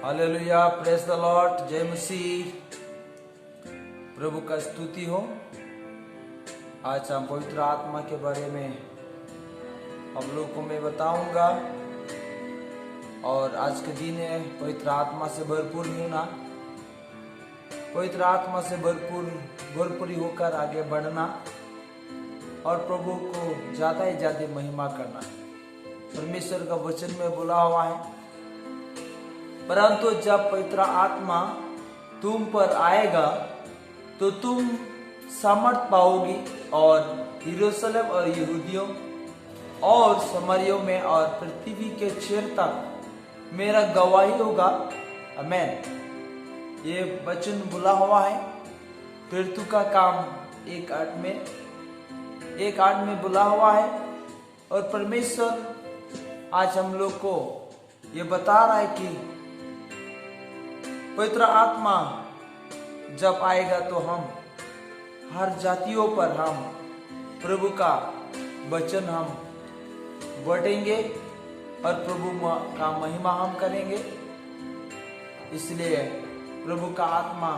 Hallelujah, praise the lord, जय मसीह। प्रभु का स्तुति हो। आज हम पवित्र आत्मा के बारे में हम लोग को मैं बताऊंगा और आज के दिन है पवित्र आत्मा से भरपूर होना, पवित्र आत्मा से भरपूरी होकर आगे बढ़ना और प्रभु को ज्यादा ही ज्यादा महिमा करना। परमेश्वर का वचन में बोला हुआ है, परंतु जब पवित्र आत्मा तुम पर आएगा तो तुम सामर्थ पाओगी और यरूशलेम और यहूदियों और समरियों में और पृथ्वी के चेर तक मेरा गवाही होगा। आमीन। ये वचन बोला हुआ है फिर तू का काम 1:8 में बोला हुआ है। और परमेश्वर आज हम लोग को ये बता रहा है कि पवित्र आत्मा जब आएगा तो हम हर जातियों पर हम प्रभु का वचन हम बांटेंगे और प्रभु का महिमा हम करेंगे। इसलिए प्रभु का आत्मा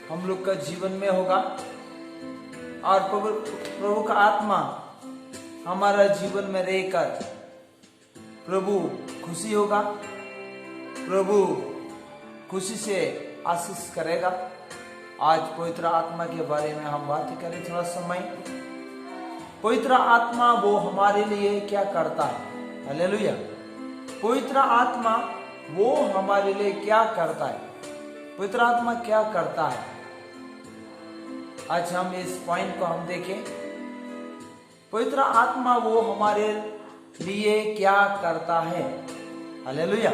हम लोग का जीवन में होगा और प्रभु का आत्मा हमारा जीवन में रहकर प्रभु खुशी होगा, प्रभु खुशी से आशीष करेगा। आज पवित्र आत्मा के बारे में हम बात करें थोड़ा समय। पवित्र आत्मा वो हमारे लिए क्या करता है? हालेलुया। पवित्र आत्मा वो हमारे लिए क्या करता है? पवित्र आत्मा क्या करता है? आज हम इस पॉइंट को हम देखें। पवित्र आत्मा वो हमारे लिए क्या करता है? हालेलुया।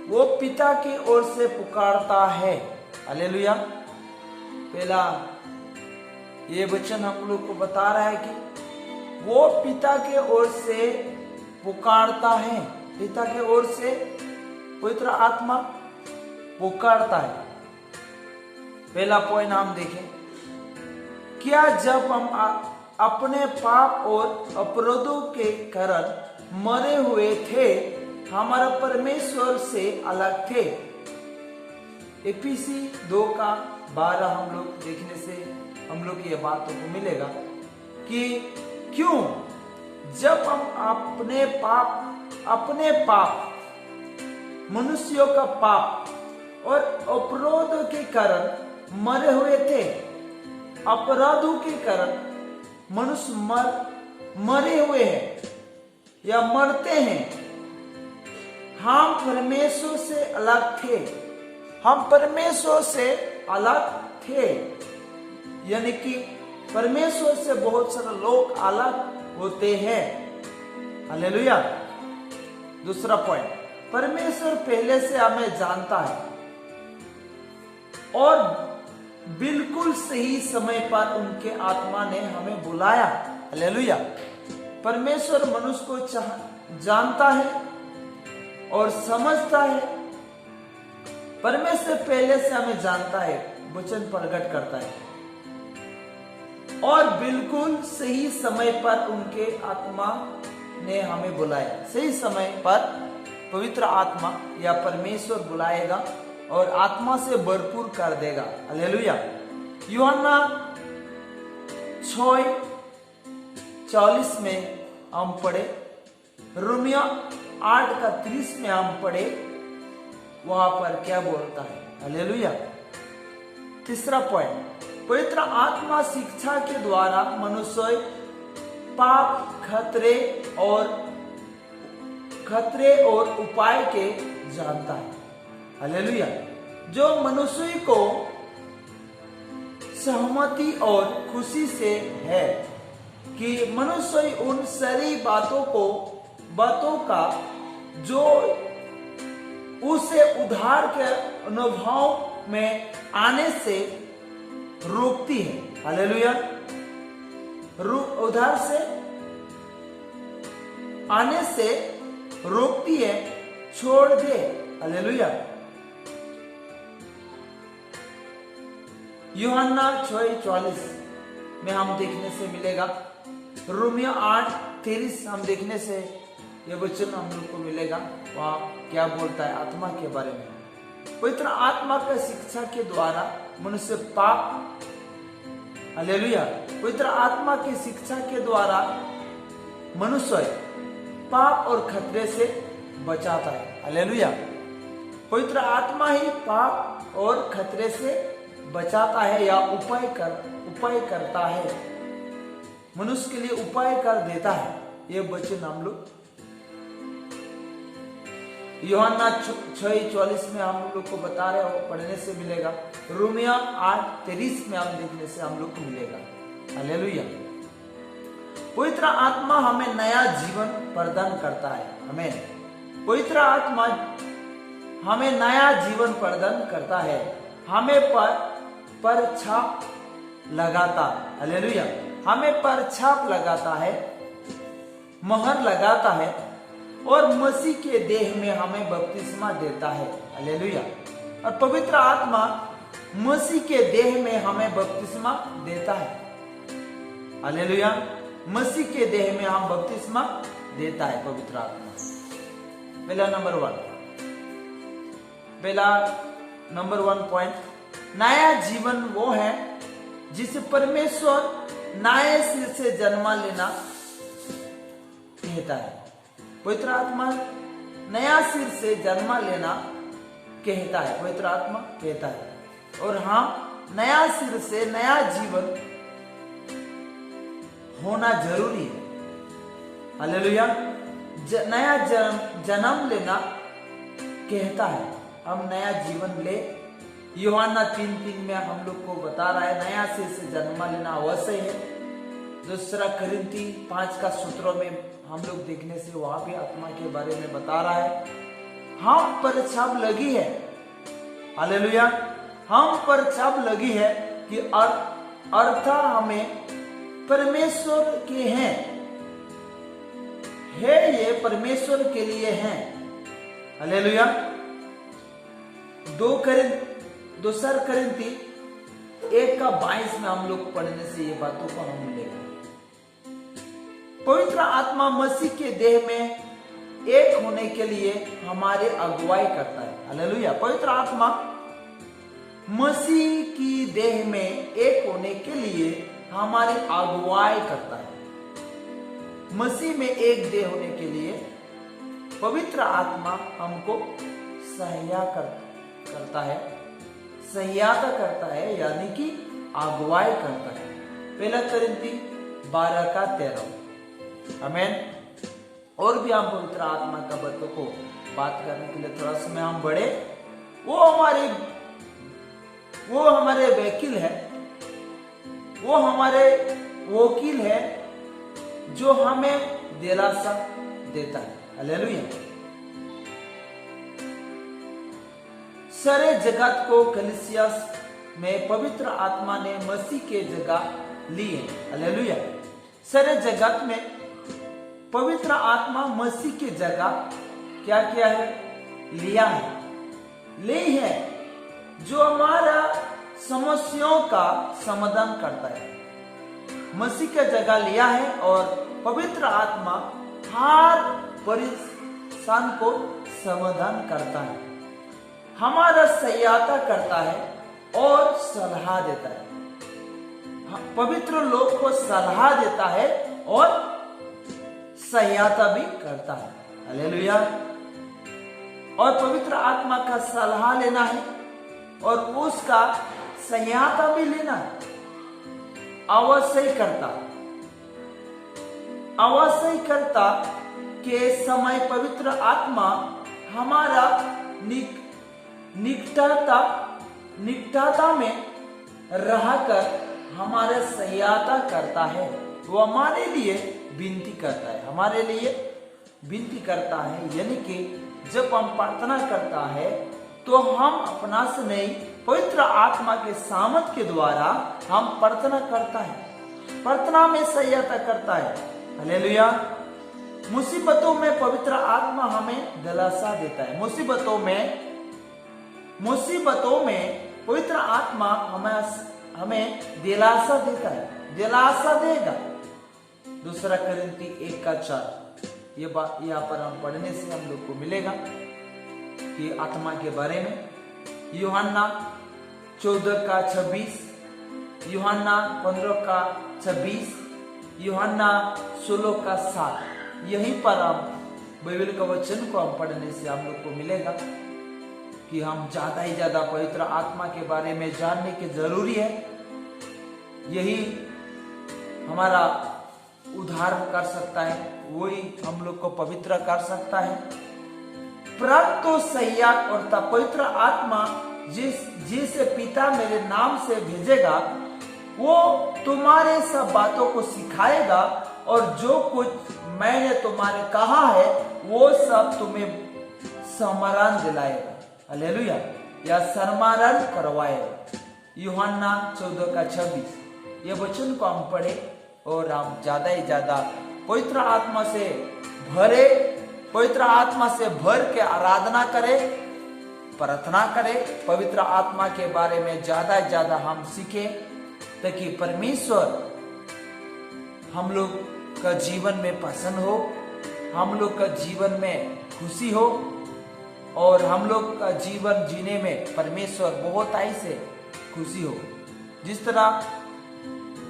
वो पिता की ओर से पुकारता है। हालेलुया। पहला ये वचन हम लोग को बता रहा है कि वो पिता के ओर से पुकारता है। पिता के ओर से पवित्र आत्मा पुकारता है। पहला पॉइंट हम देखें, क्या जब हम अपने पाप और अपराधों के कारण मरे हुए थे हमारा परमेश्वर से अलग थे। एफिसी 2:12 हम लोग देखने से हम लोग ये बातों को मिलेगा कि क्यों जब हम अपने पाप मनुष्यों का पाप और अपराधों के कारण मरे हुए थे। अपराधों के कारण मनुष्य मरे हुए हैं या मरते हैं। हम परमेश्वर से अलग थे। हम परमेश्वर से अलग थे, यानी कि परमेश्वर से बहुत सारे लोग अलग होते हैं। हालेलुया। दूसरा पॉइंट, परमेश्वर पहले से हमें जानता है और बिल्कुल सही समय पर उनके आत्मा ने हमें बुलाया। हालेलुया। परमेश्वर मनुष्य को जानता है और समझता है। परमेश्वर पहले से हमें जानता है, वचन प्रकट करता है और बिल्कुल सही समय पर उनके आत्मा ने हमें बुलाया। सही समय पर पवित्र आत्मा या परमेश्वर बुलाएगा और आत्मा से भरपूर कर देगा। हालेलुया। यूहन्ना 6:40 में हम पढ़े, रोमियो 8:30 में हम पढ़े, वहां पर क्या बोलता है? हालेलुया। तीसरा पॉइंट, पवित्र आत्मा शिक्षा के द्वारा मनुष्य पाप, खतरे और उपाय के जानता है। हालेलुया। जो मनुष्य को सहमति और खुशी से है कि मनुष्य उन सारी बातों का जो उसे उद्धार के अनुभव में आने से रोकती है। हालेलुया। उद्धार से आने से रोकती है, छोड़ दे। हालेलुया। यूहन्ना 6:44 में हम देखने से मिलेगा, रोमियो 8:23 हम देखने से ये वचन हम लोग को मिलेगा। वहाँ क्या बोलता है आत्मा के बारे में। पवित्र आत्मा का शिक्षा के द्वारा मनुष्य पाप, हालेलुया, पवित्र आत्मा की शिक्षा के द्वारा मनुष्य पाप और खतरे से बचाता है। हालेलुया, पवित्र आत्मा ही पाप और खतरे से बचाता है या उपाय करता है, मनुष्य के लिए उपाय कर देता है। ये वचन हम लोग यूहन्ना 6:44 में हम लोग को बता रहे हो, पढ़ने से मिलेगा। रोमियो 8:23 में हम देखने से हम लोग को मिलेगा। हालेलुया, पवित्र आत्मा हमें नया जीवन प्रदान करता है। हमें पवित्र आत्मा हमें नया जीवन प्रदान करता है, हमें पर छाप लगाता, हालेलुया, हमें पर छाप लगाता है, मोहर लगाता है और मसीह के देह में हमें बपतिस्मा देता है। हालेलुया, और पवित्र आत्मा मसीह के देह में हमें बपतिस्मा देता है। हालेलुया, मसीह के देह में हम बपतिस्मा देता है पवित्र आत्मा। पहला नंबर 1 पॉइंट, नया जीवन वो है जिसे परमेश्वर नए सिर से जन्मा लेना कहता है। पवित्र आत्मा नया सिर से जन्मा लेना कहता है, पवित्र आत्मा कहता है। और हम नया सिर से नया जीवन होना जरूरी है। हालेलुया, नया जन्म लेना कहता है, हम नया जीवन ले। यूहन्ना 3:3 में हम लोग को बता रहा है नया सिर से जन्म लेना अवश्य है। दूसरा कोरिन्थी 5:17 में हम लोग देखने से वहां भी आत्मा के बारे में बता रहा है। हम पर छाप लगी है, हालेलुया, हम पर छाप लगी है कि अर्थ हमें परमेश्वर के हैं, ये परमेश्वर के लिए हैं। हालेलुया, 2 कोरिन्थी 1:22 में हम लोग पढ़ने से ये बातों को हम मिलेगा। पवित्र आत्मा मसीह के देह में एक होने के लिए हमारे अगुवाई करता है। हालेलुया, पवित्र आत्मा मसीह की देह में एक होने के लिए हमारी अगुवाई करता है। मसीह में एक देह होने के लिए पवित्र आत्मा हमको सहायता करता है, यानी कि अगुवाई करता है। पहला कोरिन्थी 12:13। आमीन। और भी हम पवित्र आत्मा का बातों को बात करने के लिए थोड़ा समय हम बढ़े। वो हमारे वकील है, वो हमारे वकील है जो हमें दिलासा देता है। हालेलुया, सारे जगत को कलीसिया में पवित्र आत्मा ने मसीह के जगह ली है। हालेलुया, सारे जगत में पवित्र आत्मा मसीह की जगह क्या किया है? लिया है, ली है, जो हमारा समस्याओं का समाधान करता है। मसीह का जगह लिया है और पवित्र आत्मा हर परेशान को समाधान करता है, हमारा सहायता करता है और सलाह देता है। पवित्र लोग को सलाह देता है और सहायता भी करता है। हालेलुया, और पवित्र आत्मा का सलाह लेना है और उसका सहायता भी लेना है। अवश्य करता के समय पवित्र आत्मा हमारा निकटता में रहकर हमारे सहायता करता है। वो हमारे लिए विनती करता है, यानी कि जब हम प्रार्थना करता है तो हम अपना से नहीं, पवित्र आत्मा के सामर्थ के द्वारा हम प्रार्थना करता है, प्रार्थना में सहायता करता है। हालेलुया, मुसीबतों में पवित्र आत्मा हमें दिलासा देता है। मुसीबतों में पवित्र आत्मा हमें दिलासा देता है, दिलासा देगा। दूसरा कोरिन्थी 1:4, ये बात यहाँ पर हम पढ़ने से हम लोग को मिलेगा कि आत्मा के बारे में। यूहन्ना 14:26, यूहन्ना 15:26, यूहन्ना 16:7, यहीं पर हम बाइबल का वचन को हम पढ़ने से हम लोग को मिलेगा कि हम ज्यादा ही ज्यादा पवित्र आत्मा के बारे में जानने की जरूरी है। यही हमारा उद्धार कर सकता है, वही हम लोग को पवित्र कर सकता है। प्राप्त तो सहायक और पवित्र आत्मा जिसे पिता मेरे नाम से भेजेगा, वो तुम्हारे सब बातों को सिखाएगा और जो कुछ मैंने तुम्हारे कहा है वो सब तुम्हें स्मरण दिलाएगा। हालेलुया, या स्मरण करवाएगा। यूहन्ना 14:26, ये वचन को हम पढ़े और हम ज्यादा ही ज्यादा पवित्र आत्मा से भर के आराधना करें, प्रार्थना करें, पवित्र आत्मा के बारे में ज्यादा ज्यादा हम सीखें, ताकि परमेश्वर हम लोग का जीवन में पसंद हो, हम लोग का जीवन में खुशी हो और हम लोग का जीवन जीने में परमेश्वर बहुत आई से खुशी हो। जिस तरह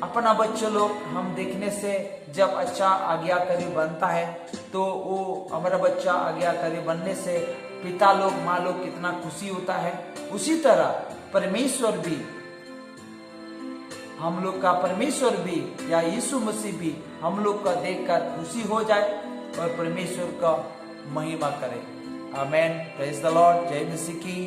अपना बच्चे लोग हम देखने से जब अच्छा आज्ञाकारी बनता है तो वो हमारा बच्चा आज्ञाकारी बनने से पिता लोग माँ लोग कितना खुशी होता है, उसी तरह परमेश्वर भी हम लोग का परमेश्वर भी या यीशु मसीह भी हम लोग का देखकर खुशी हो जाए और परमेश्वर का महिमा करे। आमेन। Praise the lord. जय मसीह की।